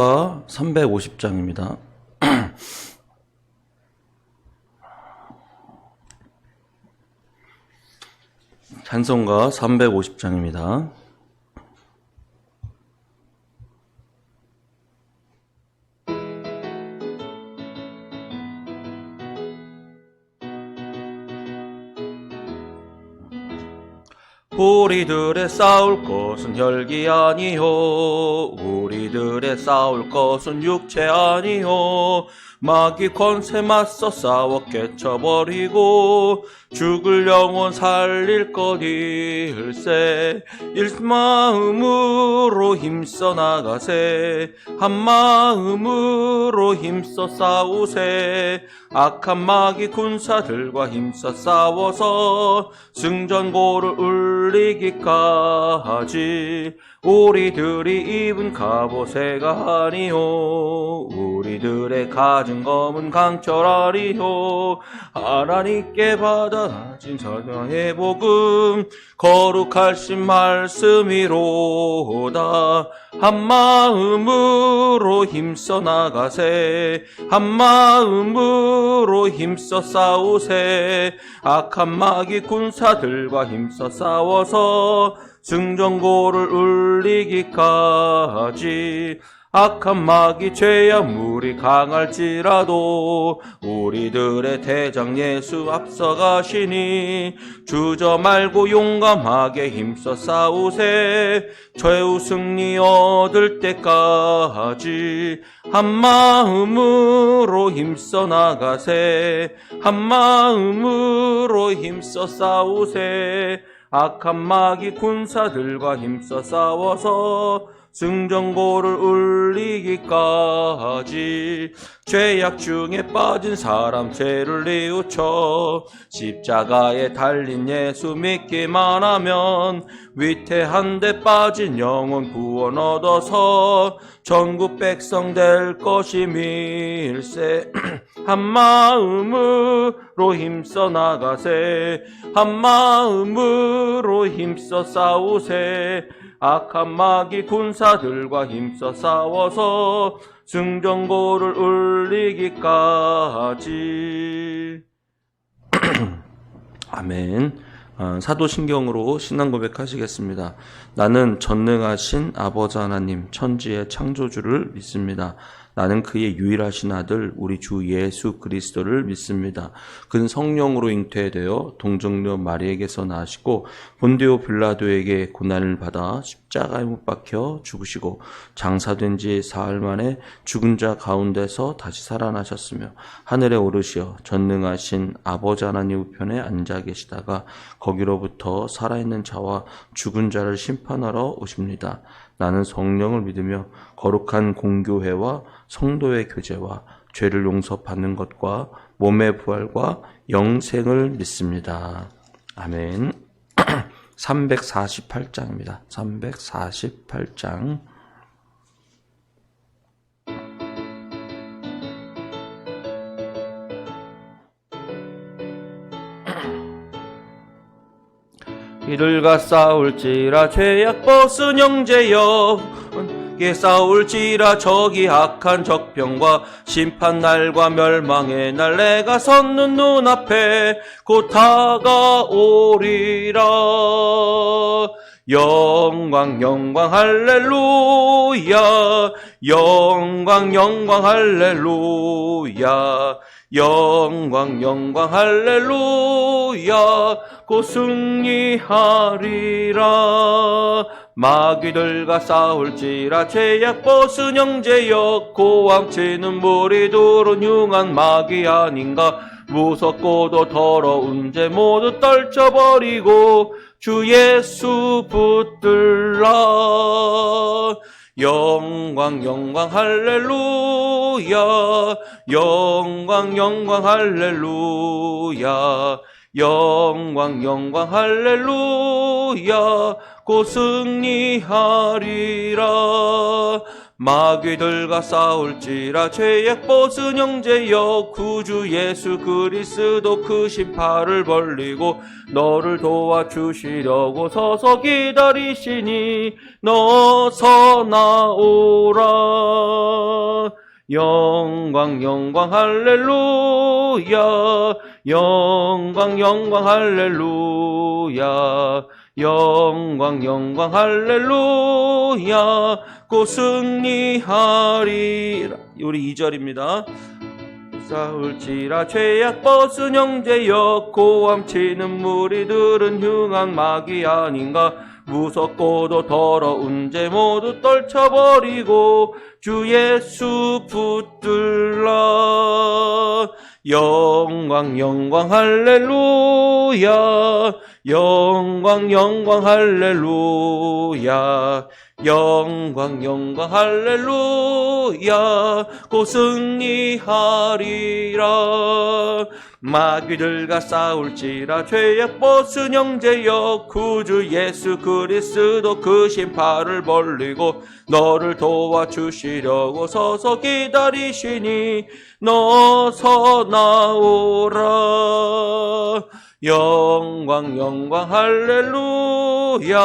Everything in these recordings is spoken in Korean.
350장입니다. 찬송가 350장입니다. 우리들의 싸울 것은 혈기 아니요, 우리들의 싸울 것은 육체 아니요, 마귀 권세 맞서 싸워 깨쳐버리고 죽을 영혼 살릴 거니일세. 일마음으로 힘써 나가세, 한마음으로 힘써 싸우세. 악한 마귀 군사들과 힘써 싸워서 승전고를 울리기까지. 우리들이 입은 갑옷새가 아니요, 우리들의 가진 검은 강철아니요, 하나님께 받아진 사랑의 복음 거룩하신 말씀이로다. 한마음으로 힘써 나가세, 한마음으로 힘써 싸우세. 악한 마귀 군사들과 힘써 싸워서 승전고를 울리기까지. 악한 마귀 죄악 무리 강할지라도 우리들의 대장 예수 앞서가시니 주저 말고 용감하게 힘써 싸우세. 최후 승리 얻을 때까지 한마음으로 힘써 나가세, 한마음으로 힘써 싸우세. 악한 마귀 군사들과 힘써 싸워서 승전고를 울리기까지. 죄악 중에 빠진 사람 죄를 뉘우쳐 십자가에 달린 예수 믿기만 하면 위태한 데 빠진 영혼 구원 얻어서 전국 백성 될 것임일세. 한마음으로 힘써 나가세, 한마음으로 힘써 싸우세. 악한 마귀 군사들과 힘써 싸워서 승전고를 울리기까지. 아멘. 사도신경으로 신앙 고백하시겠습니다. 나는 전능하신 아버지 하나님 천지의 창조주를 믿습니다. 나는 그의 유일하신 아들 우리 주 예수 그리스도를 믿습니다. 그는 성령으로 잉태되어 동정녀 마리에게서 나시고 본디오 빌라도에게 고난을 받아 십자가에 못 박혀 죽으시고 장사된 지 사흘 만에 죽은 자 가운데서 다시 살아나셨으며 하늘에 오르시어 전능하신 아버지 하나님 우편에 앉아 계시다가 거기로부터 살아있는 자와 죽은 자를 심판하러 오십니다. 나는 성령을 믿으며 거룩한 공교회와 성도의 교제와 죄를 용서받는 것과 몸의 부활과 영생을 믿습니다. 아멘. 348장입니다. 348장. 이들과 싸울지라 죄악 벗은 형제여, 싸울지라 저기 악한 적병과 심판날과 멸망의 날 내가 섰는 눈앞에 곧 다가오리라. 영광 영광 할렐루야, 영광 영광 할렐루야, 영광 영광 할렐루야. 곧 승리하리라. 마귀들과 싸울지라 죄악 벗은 형제여, 고함치는 무리들은 흉한 마귀 아닌가. 무섭고도 더러운 죄 모두 떨쳐버리고 주 예수 붙들라. 영광 영광 할렐루야, 영광 영광 할렐루야, 영광 영광 할렐루야. 곧 승리하리라. 마귀들과 싸울지라 죄악 벗은 형제여 구주 예수 그리스도 크신 팔을 벌리고 너를 도와주시려고 서서 기다리시니 너서 나오라. 영광 영광 할렐루야. 영광 영광 할렐루야. 영광 영광 할렐루야. 곧 승리하리라. 우리 2절입니다. 싸울지라 죄악 벗은 형제여 고함치는 무리들은 흉한 마귀 아닌가. 무섭고도 더러운 죄 모두 떨쳐버리고 주 예수 붙들라. 영광 영광 할렐루야. 영광 영광 할렐루야. 영광 영광 할렐루야. 곧 승리하리라. 마귀들과 싸울지라 죄악 벗은 형제여 구주 예수 그리스도 크신 팔을 벌리고 너를 도와주시려고 서서 기다리시니 너서 나오라. 영광 영광 할렐루야.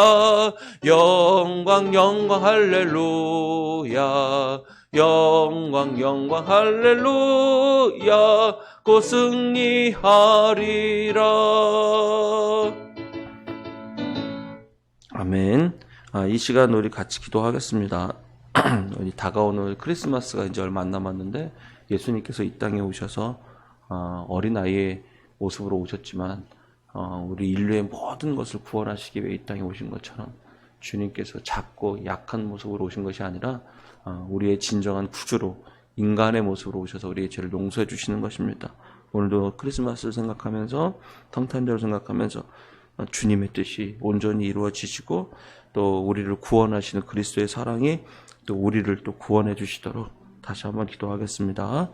영광 영광 할렐루야. 영광 영광 할렐루야. 곧 승리하리라. 아멘. 이 시간 우리 같이 기도하겠습니다. 다가오는 크리스마스가 이제 얼마 안 남았는데 예수님께서 이 땅에 오셔서 어린아이의 모습으로 오셨지만 우리 인류의 모든 것을 구원하시기 위해 이 땅에 오신 것처럼 주님께서 작고 약한 모습으로 오신 것이 아니라 우리의 진정한 구주로 인간의 모습으로 오셔서 우리의 죄를 용서해 주시는 것입니다. 오늘도 크리스마스를 생각하면서 성탄절을 생각하면서 주님의 뜻이 온전히 이루어지시고 또 우리를 구원하시는 그리스도의 사랑이 또 우리를 또 구원해 주시도록 다시 한번 기도하겠습니다.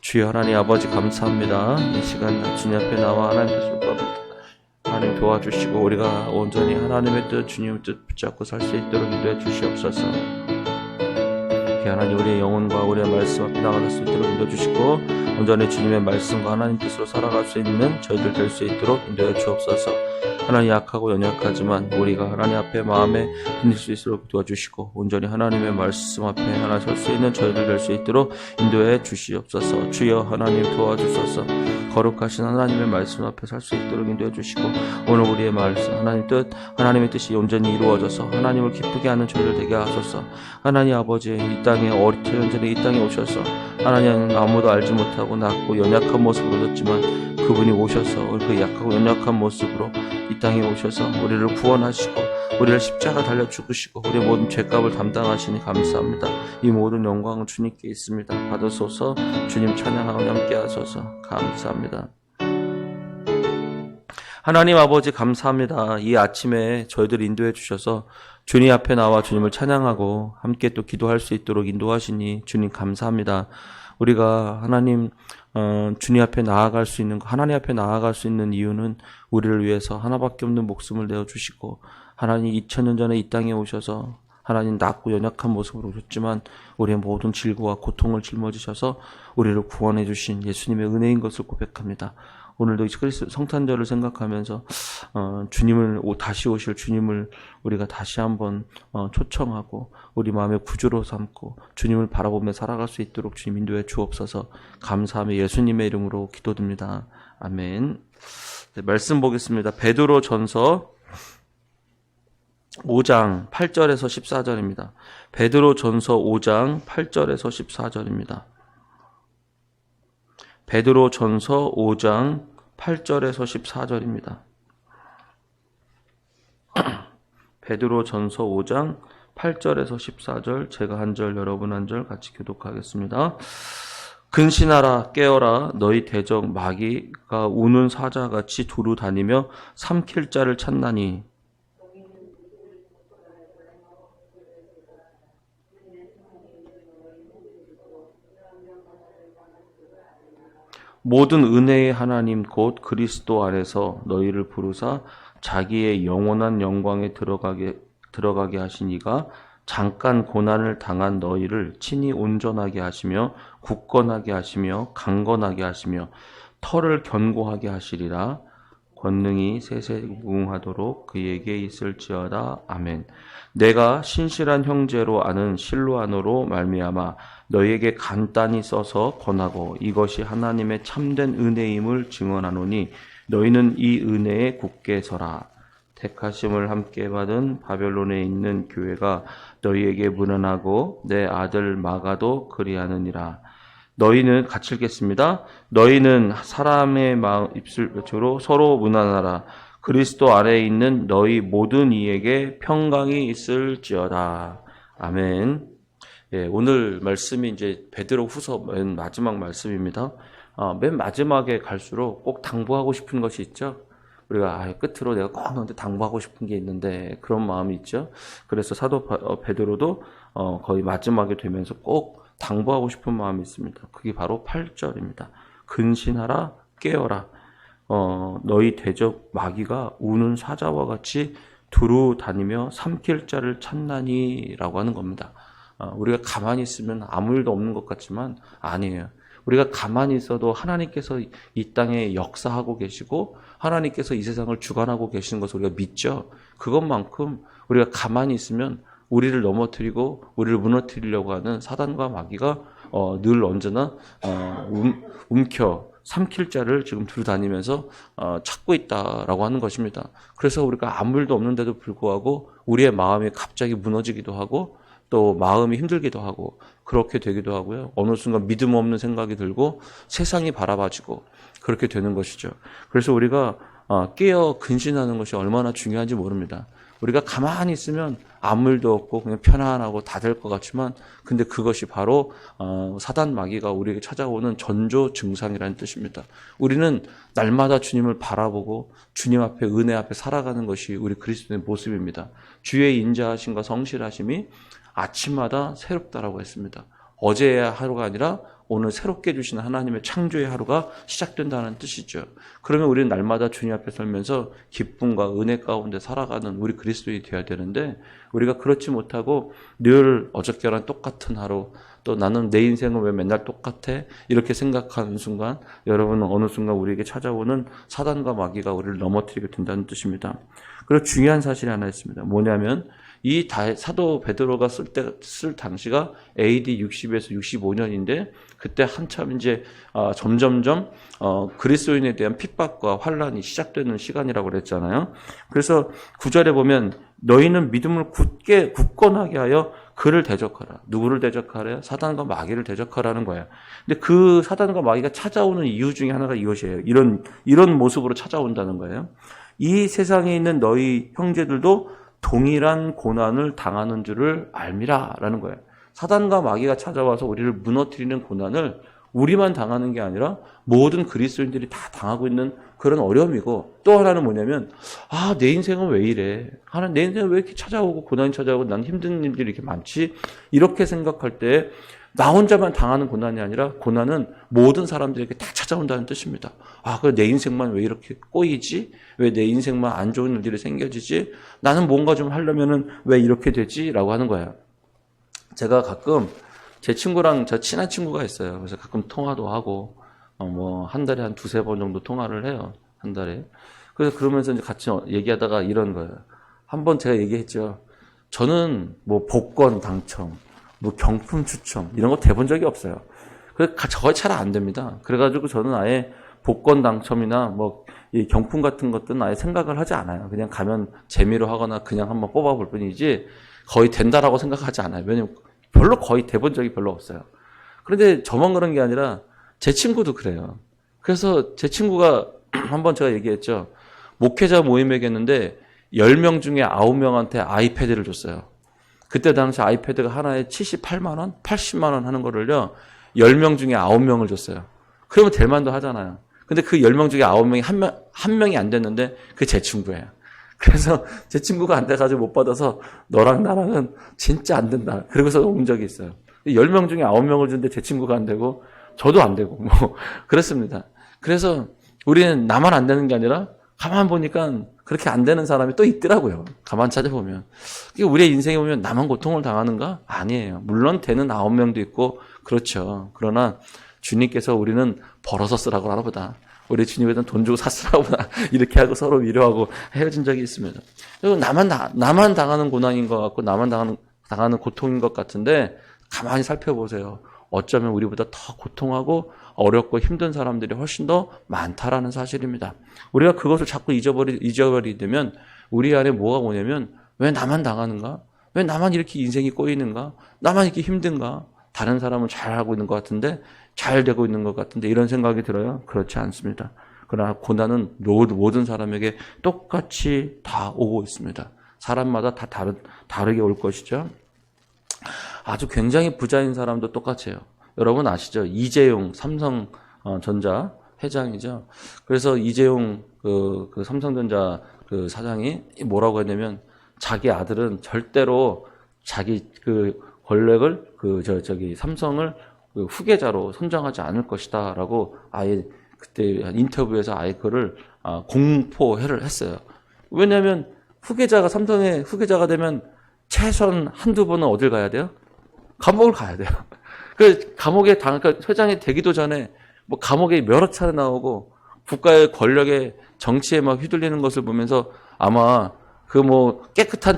주여 하나님 아버지 감사합니다. 이 시간 주님 앞에 나와 하나님의 손과 하나님 도와주시고 우리가 온전히 하나님의 뜻 주님의 뜻 붙잡고 살 수 있도록 인도해 주시옵소서. 하나님 우리의 영혼과 우리의 말씀 앞에 나갈 수 있도록 인도해주시고 온전히 주님의 말씀과 하나님 뜻으로 살아갈 수 있는 저희들 될 수 있도록 인도해 주옵소서. 하나님 약하고 연약하지만 우리가 하나님 앞에 마음에 드릴 수 있도록 도와주시고 온전히 하나님의 말씀 앞에 하나 설 수 있는 저희들 될 수 있도록 인도해 주시옵소서. 주여 하나님 도와주소서. 거룩하신 하나님의 말씀 앞에 살 수 있도록 인도해 주시고 오늘 우리의 말씀 하나님의 뜻이 온전히 이루어져서 하나님을 기쁘게 하는 저희들 되게 하소서. 하나님 아버지 이 땅에 어리틀 전에 이 땅에 오셔서 하나님 아무도 알지 못하고 낮고 연약한 모습으로 오셨지만 그분이 오셔서 그 약하고 연약한 모습으로 이 땅에 오셔서 우리를 구원하시고 우리를 십자가 달려 죽으시고 우리의 모든 죄값을 담당하시니 감사합니다. 이 모든 영광은 주님께 있습니다. 받으소서. 주님 찬양하고 함께 하소서. 감사합니다. 하나님 아버지 감사합니다. 이 아침에 저희들 인도해 주셔서 주님 앞에 나와 주님을 찬양하고 함께 또 기도할 수 있도록 인도하시니 주님 감사합니다. 우리가 하나님 주님 앞에 나아갈 수 있는 하나님 앞에 나아갈 수 있는 이유는 우리를 위해서 하나밖에 없는 목숨을 내어 주시고 하나님 2000년 전에 이 땅에 오셔서 하나님 낮고 연약한 모습으로 오셨지만 우리의 모든 질고와 고통을 짊어지셔서 우리를 구원해 주신 예수님의 은혜인 것을 고백합니다. 오늘도 성탄절을 생각하면서 주님을 다시 오실 주님을 우리가 다시 한번 초청하고 우리 마음의 구주로 삼고 주님을 바라보며 살아갈 수 있도록 주님 인도해 주옵소서. 감사하며 예수님의 이름으로 기도드립니다. 아멘. 네, 말씀 보겠습니다. 베드로 전서 5장 8절에서 14절입니다. 베드로 전서 5장 8절에서 14절입니다. 베드로 전서 5장 8절에서 14절입니다. 베드로 전서 5장 8절에서 14절 제가 한 절 여러분 한 절 같이 교독하겠습니다. 근신하라 깨어라 너희 대적 마귀가 우는 사자같이 두루 다니며 삼킬 자를 찾나니 모든 은혜의 하나님 곧 그리스도 안에서 너희를 부르사 자기의 영원한 영광에 들어가게 하신 이가 잠깐 고난을 당한 너희를 친히 온전하게 하시며 굳건하게 하시며 강건하게 하시며 털을 견고하게 하시리라. 권능이 세세무궁하도록 그에게 있을지어다. 아멘. 내가 신실한 형제로 아는 실로아노로 말미암아 너희에게 간단히 써서 권하고 이것이 하나님의 참된 은혜임을 증언하노니 너희는 이 은혜에 굳게 서라. 택하심을 함께 받은 바벨론에 있는 교회가 너희에게 무난하고 내 아들 마가도 그리하느니라. 너희는 같이 읽겠습니다. 너희는 사람의 마음 입술로 서로 무난하라. 그리스도 안에 있는 너희 모든 이에게 평강이 있을지어다. 아멘. 예, 오늘 말씀이 이제 베드로후서 맨 마지막 말씀입니다. 맨 마지막에 갈수록 꼭 당부하고 싶은 것이 있죠. 우리가 끝으로 내가 꼭 너한테 당부하고 싶은 게 있는데 그런 마음이 있죠. 그래서 사도 베드로도 거의 마지막에 되면서 꼭 당부하고 싶은 마음이 있습니다. 그게 바로 8절입니다. 근신하라 깨어라. 너희 대적 마귀가 우는 사자와 같이 두루 다니며 삼킬 자를 찾나니 라고 하는 겁니다. 우리가 가만히 있으면 아무 일도 없는 것 같지만 아니에요. 우리가 가만히 있어도 하나님께서 이 땅에 역사하고 계시고 하나님께서 이 세상을 주관하고 계시는 것을 우리가 믿죠. 그것만큼 우리가 가만히 있으면 우리를 넘어뜨리고 우리를 무너뜨리려고 하는 사단과 마귀가 늘 언제나 움켜 삼킬 자를 지금 두루 다니면서 찾고 있다라고 하는 것입니다. 그래서 우리가 아무 일도 없는데도 불구하고 우리의 마음이 갑자기 무너지기도 하고 또 마음이 힘들기도 하고 그렇게 되기도 하고요. 어느 순간 믿음 없는 생각이 들고 세상이 바라봐지고 그렇게 되는 것이죠. 그래서 우리가 깨어 근신하는 것이 얼마나 중요한지 모릅니다. 우리가 가만히 있으면 아무 일도 없고 그냥 편안하고 다 될 것 같지만 근데 그것이 바로 사단 마귀가 우리에게 찾아오는 전조 증상이라는 뜻입니다. 우리는 날마다 주님을 바라보고 주님 앞에 은혜 앞에 살아가는 것이 우리 그리스도의 모습입니다. 주의 인자하심과 성실하심이 아침마다 새롭다라고 했습니다. 어제의 하루가 아니라 오늘 새롭게 주시는 하나님의 창조의 하루가 시작된다는 뜻이죠. 그러면 우리는 날마다 주님 앞에 설면서 기쁨과 은혜 가운데 살아가는 우리 그리스도인이 되어야 되는데 우리가 그렇지 못하고 늘 어저께랑 똑같은 하루 또 나는 내 인생은 왜 맨날 똑같아? 이렇게 생각하는 순간 여러분은 어느 순간 우리에게 찾아오는 사단과 마귀가 우리를 넘어뜨리게 된다는 뜻입니다. 그리고 중요한 사실이 하나 있습니다. 뭐냐면 이 사도 베드로가 쓸 당시가 AD 60에서 65년인데 그때 한참 이제 점점점 그리스도인에 대한 핍박과 환란이 시작되는 시간이라고 그랬잖아요. 그래서 9절에 보면 너희는 믿음을 굳건하게 하여 그를 대적하라. 누구를 대적하래요? 사단과 마귀를 대적하라는 거예요. 근데 그 사단과 마귀가 찾아오는 이유 중에 하나가 이것이에요. 이런 모습으로 찾아온다는 거예요. 이 세상에 있는 너희 형제들도 동일한 고난을 당하는 줄을 알미라라는 거예요. 사단과 마귀가 찾아와서 우리를 무너뜨리는 고난을 우리만 당하는 게 아니라 모든 그리스도인들이 다 당하고 있는 그런 어려움이고 또 하나는 뭐냐면 내 인생은 왜 이래? 내 인생은 왜 이렇게 찾아오고 고난이 찾아오고 난 힘든 일들이 이렇게 많지? 이렇게 생각할 때 나 혼자만 당하는 고난이 아니라 고난은 모든 사람들에게 다 찾아온다는 뜻입니다. 그래 내 인생만 왜 이렇게 꼬이지? 왜 내 인생만 안 좋은 일들이 생겨지지? 나는 뭔가 좀 하려면은 왜 이렇게 되지? 라고 하는 거예요. 제가 가끔 제 친한 친구가 있어요. 그래서 가끔 통화도 하고, 한 달에 한 2-3번 정도 통화를 해요. 한 달에. 그래서 그러면서 이제 같이 얘기하다가 이런 거예요. 한번 제가 얘기했죠. 저는 복권 당첨, 경품 추첨, 이런 거 대본 적이 없어요. 그래서 저게 잘 안 됩니다. 그래가지고 저는 아예 복권 당첨이나 이 경품 같은 것들은 아예 생각을 하지 않아요. 그냥 가면 재미로 하거나 그냥 한번 뽑아볼 뿐이지 거의 된다라고 생각하지 않아요. 왜냐면 거의 대본 적이 별로 없어요. 그런데 저만 그런 게 아니라 제 친구도 그래요. 그래서 제 친구가 한번 제가 얘기했죠. 목회자 모임에 했는데 10명 중에 9명한테 아이패드를 줬어요. 그때 당시 아이패드가 하나에 78만 원, 80만 원 하는 거를요. 10명 중에 9명을 줬어요. 그러면 될 만도 하잖아요. 근데 그 10명 중에 9명이 한 명이 안 됐는데 그게 제 친구예요. 그래서 제 친구가 안 돼가지고 못 받아서 너랑 나랑은 진짜 안 된다. 그러고서 온 적이 있어요. 10명 중에 9명을 줬는데 제 친구가 안 되고 저도 안 되고 그렇습니다. 그래서 우리는 나만 안 되는 게 아니라 가만 보니까 그렇게 안 되는 사람이 또 있더라고요. 가만 찾아보면. 우리의 인생에 보면 나만 고통을 당하는가? 아니에요. 물론 되는 9명도 있고 그렇죠. 그러나 주님께서 우리는 벌어서 쓰라고 하나보다. 우리 주님에는 돈 주고 샀으라고 보다. 이렇게 하고 서로 위로하고 헤어진 적이 있습니다. 그리고 나만 당하는 고난인 것 같고 나만 당하는 고통인 것 같은데 가만히 살펴보세요. 어쩌면 우리보다 더 고통하고 어렵고 힘든 사람들이 훨씬 더 많다라는 사실입니다. 우리가 그것을 자꾸 잊어버리면 우리 안에 뭐가 오냐면 왜 나만 당하는가? 왜 나만 이렇게 인생이 꼬이는가? 나만 이렇게 힘든가? 다른 사람은 잘하고 있는 것 같은데 잘 되고 있는 것 같은데 이런 생각이 들어요? 그렇지 않습니다. 그러나 고난은 모든 사람에게 똑같이 다 오고 있습니다. 사람마다 다 다르게 올 것이죠. 아주 굉장히 부자인 사람도 똑같아요. 여러분 아시죠? 이재용 삼성전자 회장이죠. 그래서 이재용 그 삼성전자 그 사장이 뭐라고 했냐면 자기 아들은 절대로 자기 그 권력을 삼성을 그 후계자로 선정하지 않을 것이다라고 아예 그때 인터뷰에서 아예 그를 공포를 했어요. 왜냐하면 삼성의 후계자가 되면 최소한 한두 번은 어딜 가야 돼요? 감옥을 가야 돼요. 그 감옥에 회장이 되기도 전에 뭐 감옥에 여러 차례 나오고 국가의 권력에 정치에 막 휘둘리는 것을 보면서 아마 그 뭐 깨끗한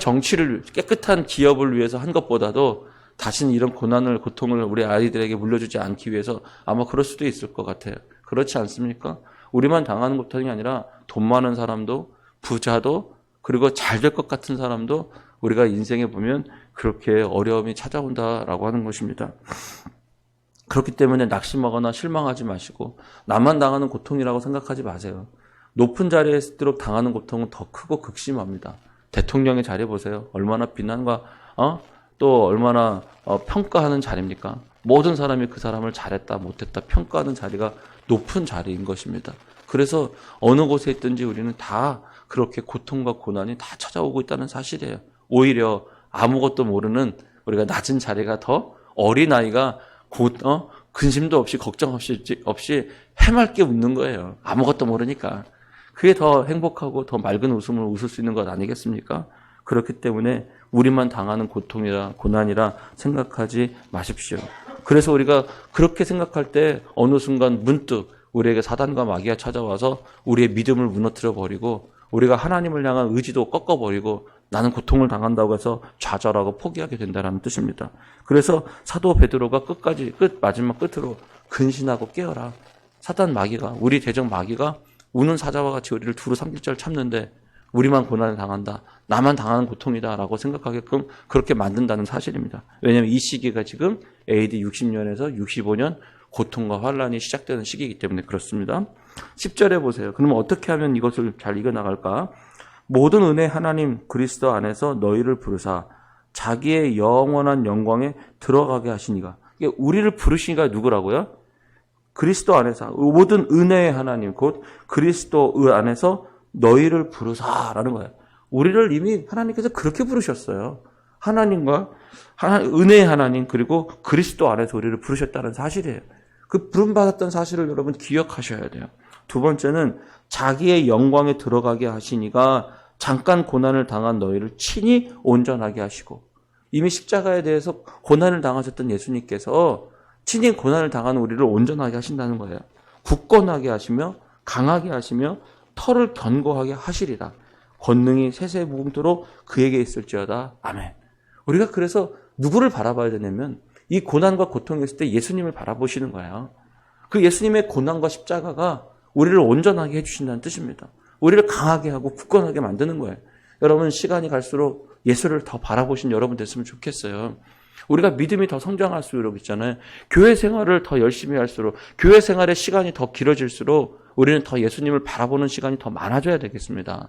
기업을 위해서 한 것보다도 다시는 이런 고통을 우리 아이들에게 물려주지 않기 위해서 아마 그럴 수도 있을 것 같아요. 그렇지 않습니까? 우리만 당하는 고통이 아니라 돈 많은 사람도 부자도 그리고 잘 될 것 같은 사람도 우리가 인생에 보면 그렇게 어려움이 찾아온다라고 하는 것입니다. 그렇기 때문에 낙심하거나 실망하지 마시고 나만 당하는 고통이라고 생각하지 마세요. 높은 자리에 있도록 당하는 고통은 더 크고 극심합니다. 대통령의 자리 보세요. 얼마나 비난과 또 얼마나 평가하는 자리입니까? 모든 사람이 그 사람을 잘했다 못했다 평가하는 자리가 높은 자리인 것입니다. 그래서 어느 곳에 있든지 우리는 다 그렇게 고통과 고난이 다 찾아오고 있다는 사실이에요. 오히려 아무것도 모르는 우리가 낮은 자리가 더 어린아이가 근심도 없이 걱정 없이 해맑게 웃는 거예요. 아무것도 모르니까. 그게 더 행복하고 더 맑은 웃음을 웃을 수 있는 것 아니겠습니까? 그렇기 때문에 우리만 당하는 고난이라 생각하지 마십시오. 그래서 우리가 그렇게 생각할 때 어느 순간 문득 우리에게 사단과 마귀가 찾아와서 우리의 믿음을 무너뜨려 버리고 우리가 하나님을 향한 의지도 꺾어버리고 나는 고통을 당한다고 해서 좌절하고 포기하게 된다는 뜻입니다. 그래서 사도 베드로가 마지막 끝으로 근신하고 깨어라. 사단 마귀가 우리 대적 마귀가 우는 사자와 같이 우리를 두루 삼킬 줄 참는데 우리만 고난을 당한다. 나만 당하는 고통이다라고 생각하게끔 그렇게 만든다는 사실입니다. 왜냐하면 이 시기가 지금 AD 60년에서 65년 고통과 환란이 시작되는 시기이기 때문에 그렇습니다. 10절에 보세요. 그러면 어떻게 하면 이것을 잘 이겨나갈까? 모든 은혜 하나님 그리스도 안에서 너희를 부르사 자기의 영원한 영광에 들어가게 하시니가. 이게 우리를 부르시니가 누구라고요? 그리스도 안에서 모든 은혜의 하나님 곧 그리스도 안에서 너희를 부르사라는 거예요. 우리를 이미 하나님께서 그렇게 부르셨어요. 하나님과 은혜의 하나님 그리고 그리스도 안에서 우리를 부르셨다는 사실이에요. 그 부름받았던 사실을 여러분 기억하셔야 돼요. 두 번째는 자기의 영광에 들어가게 하시니가 잠깐 고난을 당한 너희를 친히 온전하게 하시고 이미 십자가에 대해서 고난을 당하셨던 예수님께서 친히 고난을 당한 우리를 온전하게 하신다는 거예요. 굳건하게 하시며 강하게 하시며 털을 견고하게 하시리라. 권능이 세세무궁토록 그에게 있을지어다. 아멘. 우리가 그래서 누구를 바라봐야 되냐면 이 고난과 고통이 있을 때 예수님을 바라보시는 거예요. 그 예수님의 고난과 십자가가 우리를 온전하게 해주신다는 뜻입니다. 우리를 강하게 하고 굳건하게 만드는 거예요. 여러분 시간이 갈수록 예수를 더 바라보신 여러분 됐으면 좋겠어요. 우리가 믿음이 더 성장할수록 있잖아요. 교회 생활을 더 열심히 할수록 교회 생활의 시간이 더 길어질수록 우리는 더 예수님을 바라보는 시간이 더 많아져야 되겠습니다.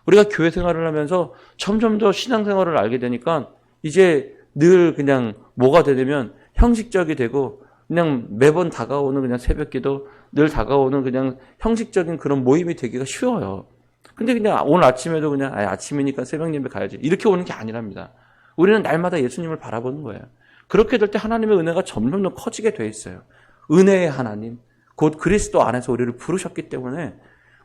우리가 교회 생활을 하면서 점점 더 신앙생활을 알게 되니까 이제 늘 그냥 뭐가 되냐면 형식적이 되고 그냥 매번 다가오는 그냥 새벽기도 늘 다가오는 그냥 형식적인 그런 모임이 되기가 쉬워요. 근데 그냥 오늘 아침에도 그냥 아침이니까 새벽 예배 가야지 이렇게 오는 게 아니랍니다. 우리는 날마다 예수님을 바라보는 거예요. 그렇게 될 때 하나님의 은혜가 점점 더 커지게 돼 있어요. 은혜의 하나님 곧 그리스도 안에서 우리를 부르셨기 때문에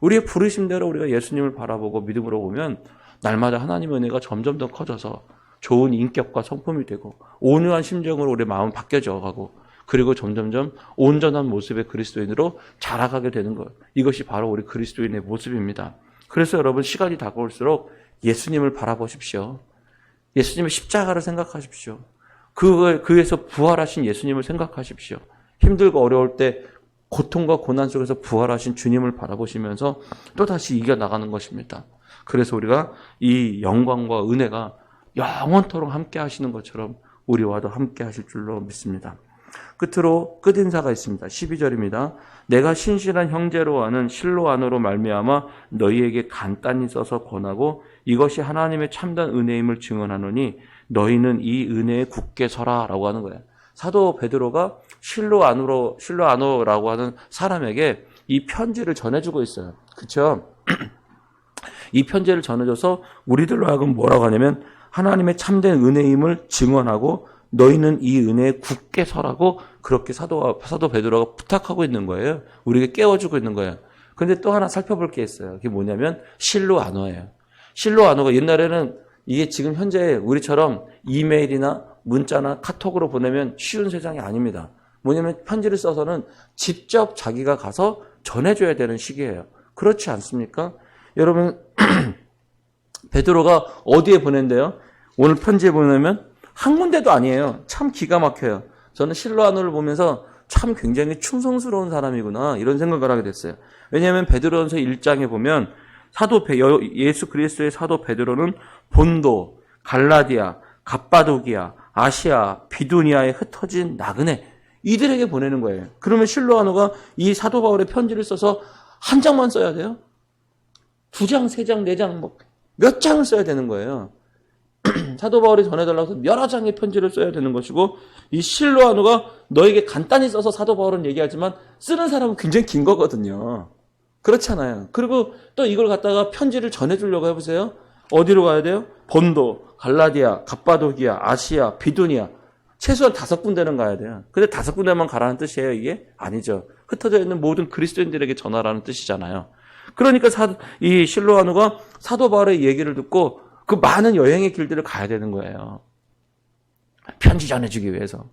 우리의 부르심대로 우리가 예수님을 바라보고 믿음으로 보면 날마다 하나님의 은혜가 점점 더 커져서 좋은 인격과 성품이 되고 온유한 심정으로 우리의 마음은 바뀌어져 가고 그리고 점점점 온전한 모습의 그리스도인으로 자라가게 되는 것. 이것이 바로 우리 그리스도인의 모습입니다. 그래서 여러분 시간이 다가올수록 예수님을 바라보십시오. 예수님의 십자가를 생각하십시오. 그에서 부활하신 예수님을 생각하십시오. 힘들고 어려울 때 고통과 고난 속에서 부활하신 주님을 바라보시면서 또다시 이겨나가는 것입니다. 그래서 우리가 이 영광과 은혜가 영원토록 함께 하시는 것처럼 우리와도 함께 하실 줄로 믿습니다. 끝으로 끝인사가 있습니다. 12절입니다. 내가 신실한 형제로 아는 실로 안으로 말미암아 너희에게 간단히 써서 권하고 이것이 하나님의 참된 은혜임을 증언하노니 너희는 이 은혜에 굳게 서라 라고 하는 거예요. 사도 베드로가 실로 안으로라고 하는 사람에게 이 편지를 전해주고 있어요. 그렇죠? 이 편지를 전해줘서 우리들로 하여금 뭐라고 하냐면 하나님의 참된 은혜임을 증언하고 너희는 이 은혜에 굳게 서라고 그렇게 사도 베드로가 부탁하고 있는 거예요. 우리에게 깨워주고 있는 거예요. 그런데 또 하나 살펴볼 게 있어요. 그게 뭐냐면 실로 안어예요. 실로 안어가 옛날에는 이게 지금 현재 우리처럼 이메일이나 문자나 카톡으로 보내면 쉬운 세상이 아닙니다. 뭐냐면 편지를 써서는 직접 자기가 가서 전해줘야 되는 시기예요. 그렇지 않습니까? 여러분 베드로가 어디에 보낸대요? 오늘 편지에 보내면 한 군데도 아니에요. 참 기가 막혀요. 저는 실로아노를 보면서 참 굉장히 충성스러운 사람이구나 이런 생각을 하게 됐어요. 왜냐하면 베드로전서 1장에 보면 예수 그리스도의 사도 베드로는 본도, 갈라디아, 갑바도기아, 아시아, 비두니아에 흩어진 나그네 이들에게 보내는 거예요. 그러면 실로아노가 이 사도 바울의 편지를 써서 한 장만 써야 돼요? 2장, 3장, 4장 몇 장을 써야 되는 거예요. 사도 바울이 전해달라고 해서 여러 장의 편지를 써야 되는 것이고 이 실로아노가 너에게 간단히 써서 사도 바울은 얘기하지만 쓰는 사람은 굉장히 긴 거거든요. 그렇잖아요. 그리고 또 이걸 갖다가 편지를 전해주려고 해보세요. 어디로 가야 돼요? 본도, 갈라디아, 갑바도기아, 아시아, 비두니아 최소한 5군데는 가야 돼요. 근데 5군데만 가라는 뜻이에요 이게? 아니죠. 흩어져 있는 모든 그리스도인들에게 전하라는 뜻이잖아요. 그러니까 이 실로아노가 사도 바울의 얘기를 듣고 그 많은 여행의 길들을 가야 되는 거예요. 편지 전해주기 위해서.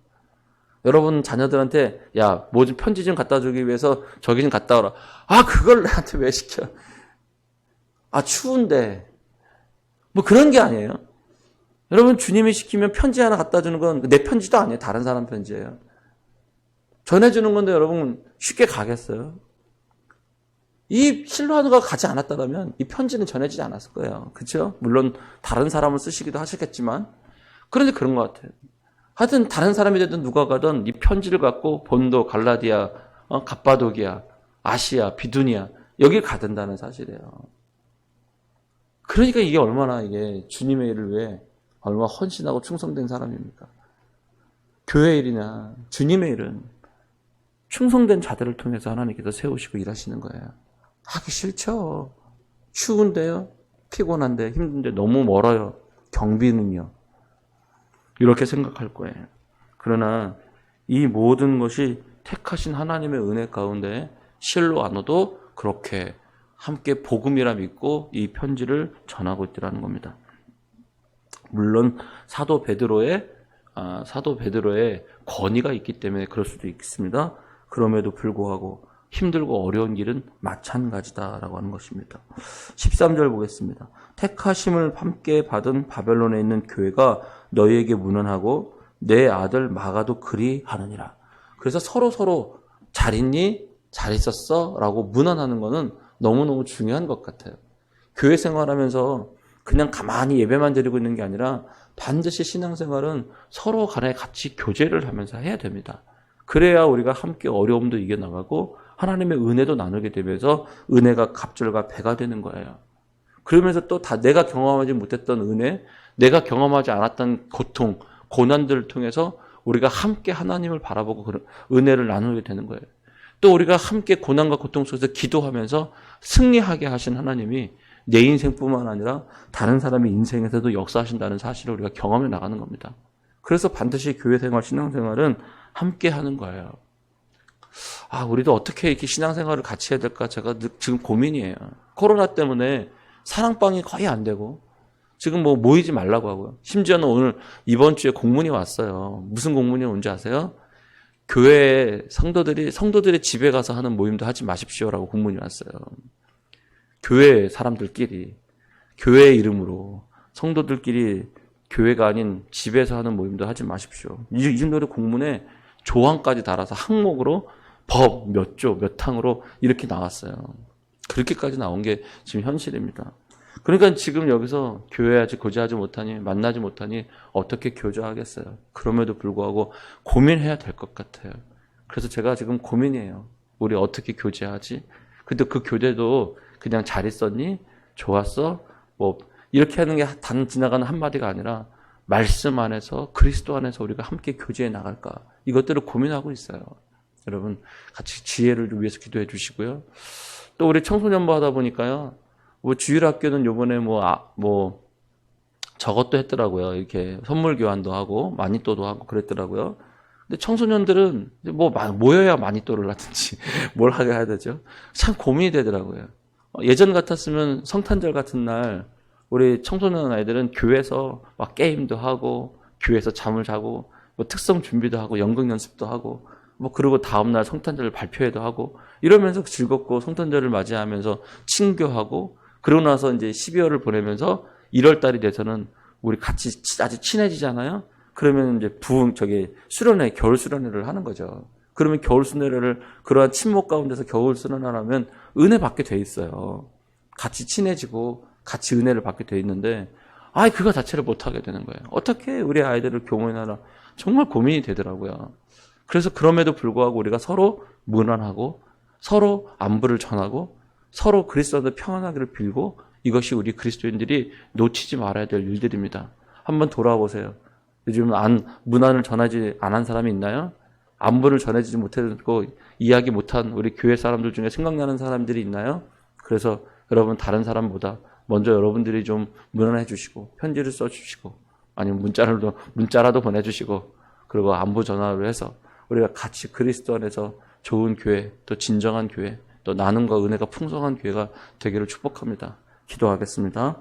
여러분 자녀들한테 야, 뭐 좀 편지 좀 갖다 주기 위해서 저기 좀 갔다 오라. 아, 그걸 나한테 왜 시켜? 아, 추운데. 뭐 그런 게 아니에요. 여러분 주님이 시키면 편지 하나 갖다 주는 건 내 편지도 아니에요. 다른 사람 편지예요. 전해주는 건데 여러분 쉽게 가겠어요? 이 실로아노가 가지 않았다면 이 편지는 전해지지 않았을 거예요. 그렇죠? 물론 다른 사람을 쓰시기도 하셨겠지만 그런데 그런 것 같아요. 하여튼 다른 사람이 되든 누가 가든 이 편지를 갖고 본도, 갈라디아, 갑바도기아, 아시아, 비두니아 여길 가된다는 사실이에요. 그러니까 이게 얼마나 이게 주님의 일을 위해 얼마나 헌신하고 충성된 사람입니까? 교회 일이나 주님의 일은 충성된 자들을 통해서 하나님께서 세우시고 일하시는 거예요. 하기 싫죠. 추운데요. 피곤한데 힘든데 너무 멀어요. 경비는요. 이렇게 생각할 거예요. 그러나 이 모든 것이 택하신 하나님의 은혜 가운데 실로아노도 그렇게 함께 복음이라 믿고 이 편지를 전하고 있더라는 겁니다. 물론 사도 베드로의 권위가 있기 때문에 그럴 수도 있습니다. 그럼에도 불구하고 힘들고 어려운 길은 마찬가지다라고 하는 것입니다. 13절 보겠습니다. 택하심을 함께 받은 바벨론에 있는 교회가 너희에게 문안하고 내 아들 마가도 그리 하느니라. 그래서 서로 잘 있니? 잘 있었어? 라고 문안하는 것은 너무너무 중요한 것 같아요. 교회 생활하면서 그냥 가만히 예배만 드리고 있는 게 아니라 반드시 신앙생활은 서로 간에 같이 교제를 하면서 해야 됩니다. 그래야 우리가 함께 어려움도 이겨나가고 하나님의 은혜도 나누게 되면서 은혜가 갑절과 배가 되는 거예요. 그러면서 또 다 내가 경험하지 못했던 은혜, 내가 경험하지 않았던 고통, 고난들을 통해서 우리가 함께 하나님을 바라보고 그런 은혜를 나누게 되는 거예요. 또 우리가 함께 고난과 고통 속에서 기도하면서 승리하게 하신 하나님이 내 인생뿐만 아니라 다른 사람의 인생에서도 역사하신다는 사실을 우리가 경험해 나가는 겁니다. 그래서 반드시 교회 생활, 신앙생활은 함께 하는 거예요. 우리도 어떻게 이렇게 신앙생활을 같이 해야 될까 제가 지금 고민이에요. 코로나 때문에 사랑방이 거의 안 되고 지금 뭐 모이지 말라고 하고요. 심지어는 오늘 이번 주에 공문이 왔어요. 무슨 공문이 온지 아세요? 교회 성도들의 집에 가서 하는 모임도 하지 마십시오라고 공문이 왔어요. 교회 사람들끼리 교회의 이름으로 성도들끼리 교회가 아닌 집에서 하는 모임도 하지 마십시오. 이 정도의 공문에 조항까지 달아서 항목으로 법 몇 조 몇 항으로 이렇게 나왔어요. 그렇게까지 나온 게 지금 현실입니다. 그러니까 지금 여기서 교회하지 교제하지 못하니 만나지 못하니 어떻게 교제하겠어요. 그럼에도 불구하고 고민해야 될 것 같아요. 그래서 제가 지금 고민이에요. 우리 어떻게 교제하지? 근데 그 교제도 그냥 잘 있었니? 좋았어? 뭐 이렇게 하는 게 단 지나가는 한마디가 아니라 말씀 안에서 그리스도 안에서 우리가 함께 교제해 나갈까? 이것들을 고민하고 있어요. 여러분 같이 지혜를 위해서 기도해 주시고요. 또 우리 청소년부 하다 보니까요. 뭐 주일학교는 요번에 저것도 했더라고요. 이렇게 선물 교환도 하고 마니또도 하고 그랬더라고요. 근데 청소년들은 뭐 모여야 마니또를 하든지 뭘 하게 해야 되죠. 참 고민이 되더라고요. 예전 같았으면 성탄절 같은 날 우리 청소년 아이들은 교회에서 막 게임도 하고 교회에서 잠을 자고 뭐 특성 준비도 하고 연극 연습도 하고 뭐 그리고 다음날 성탄절 발표회도 하고 이러면서 즐겁고 성탄절을 맞이하면서 친교하고 그러고 나서 이제 12월을 보내면서 1월 달이 돼서는 우리 같이 아주 친해지잖아요. 그러면 이제 수련회, 겨울 수련회를 하는 거죠. 그러면 겨울 수련회를 그러한 친목 가운데서 겨울 수련회를 하면 은혜 받게 돼 있어요. 같이 친해지고 같이 은혜를 받게 돼 있는데 그거 자체를 못 하게 되는 거예요. 어떻게 우리 아이들을 교문하나 정말 고민이 되더라고요. 그래서 그럼에도 불구하고 우리가 서로 문안하고 서로 안부를 전하고 서로 그리스도인들 평안하기를 빌고 이것이 우리 그리스도인들이 놓치지 말아야 될 일들입니다. 한번 돌아보세요. 요즘 문안을 전하지 않은 사람이 있나요? 안부를 전해지지 못했고 이야기 못한 우리 교회 사람들 중에 생각나는 사람들이 있나요? 그래서 여러분 다른 사람보다 먼저 여러분들이 좀 문안해 주시고 편지를 써 주시고 아니면 문자라도 보내주시고 그리고 안부 전화를 해서 우리가 같이 그리스도 안에서 좋은 교회 또 진정한 교회 또 나눔과 은혜가 풍성한 교회가 되기를 축복합니다. 기도하겠습니다.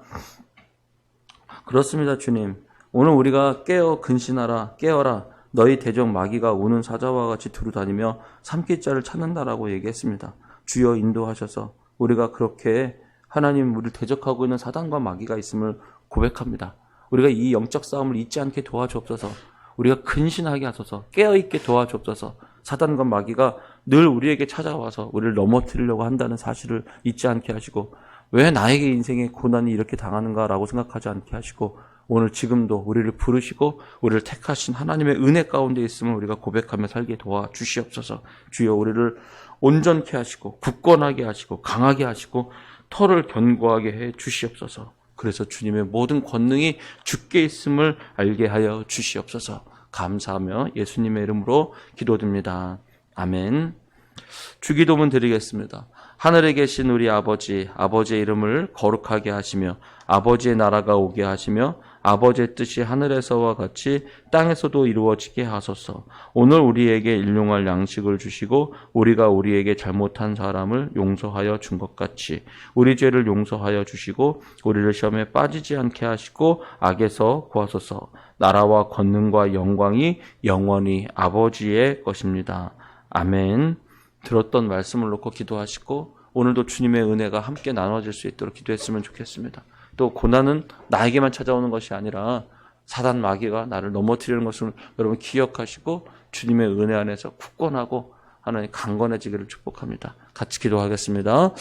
그렇습니다. 주님. 오늘 우리가 근신하라 깨어라 너희 대적 마귀가 오는 사자와 같이 두루다니며 삼킬 자를 찾는다라고 얘기했습니다. 주여 인도하셔서 우리가 그렇게 하나님 우리를 대적하고 있는 사단과 마귀가 있음을 고백합니다. 우리가 이 영적 싸움을 잊지 않게 도와주옵소서. 우리가 근신하게 하소서. 깨어있게 도와주옵소서. 사단과 마귀가 늘 우리에게 찾아와서 우리를 넘어뜨리려고 한다는 사실을 잊지 않게 하시고 왜 나에게 인생에 고난이 이렇게 당하는가라고 생각하지 않게 하시고 오늘 지금도 우리를 부르시고 우리를 택하신 하나님의 은혜 가운데 있음을 우리가 고백하며 살게 도와주시옵소서. 주여 우리를 온전케 하시고 굳건하게 하시고 강하게 하시고 털을 견고하게 해 주시옵소서. 그래서 주님의 모든 권능이 주께 있음을 알게 하여 주시옵소서. 감사하며 예수님의 이름으로 기도드립니다. 아멘. 주기도문 드리겠습니다. 하늘에 계신 우리 아버지, 아버지의 이름을 거룩하게 하시며 아버지의 나라가 오게 하시며 아버지의 뜻이 하늘에서와 같이 땅에서도 이루어지게 하소서. 오늘 우리에게 일용할 양식을 주시고 우리가 우리에게 잘못한 사람을 용서하여 준 것 같이 우리 죄를 용서하여 주시고 우리를 시험에 빠지지 않게 하시고 악에서 구하소서. 나라와 권능과 영광이 영원히 아버지의 것입니다. 아멘. 들었던 말씀을 놓고 기도하시고 오늘도 주님의 은혜가 함께 나눠질 수 있도록 기도했으면 좋겠습니다. 또 고난은 나에게만 찾아오는 것이 아니라 사단 마귀가 나를 넘어뜨리는 것을 여러분 기억하시고 주님의 은혜 안에서 굳건하고 하나님 강건해지기를 축복합니다. 같이 기도하겠습니다.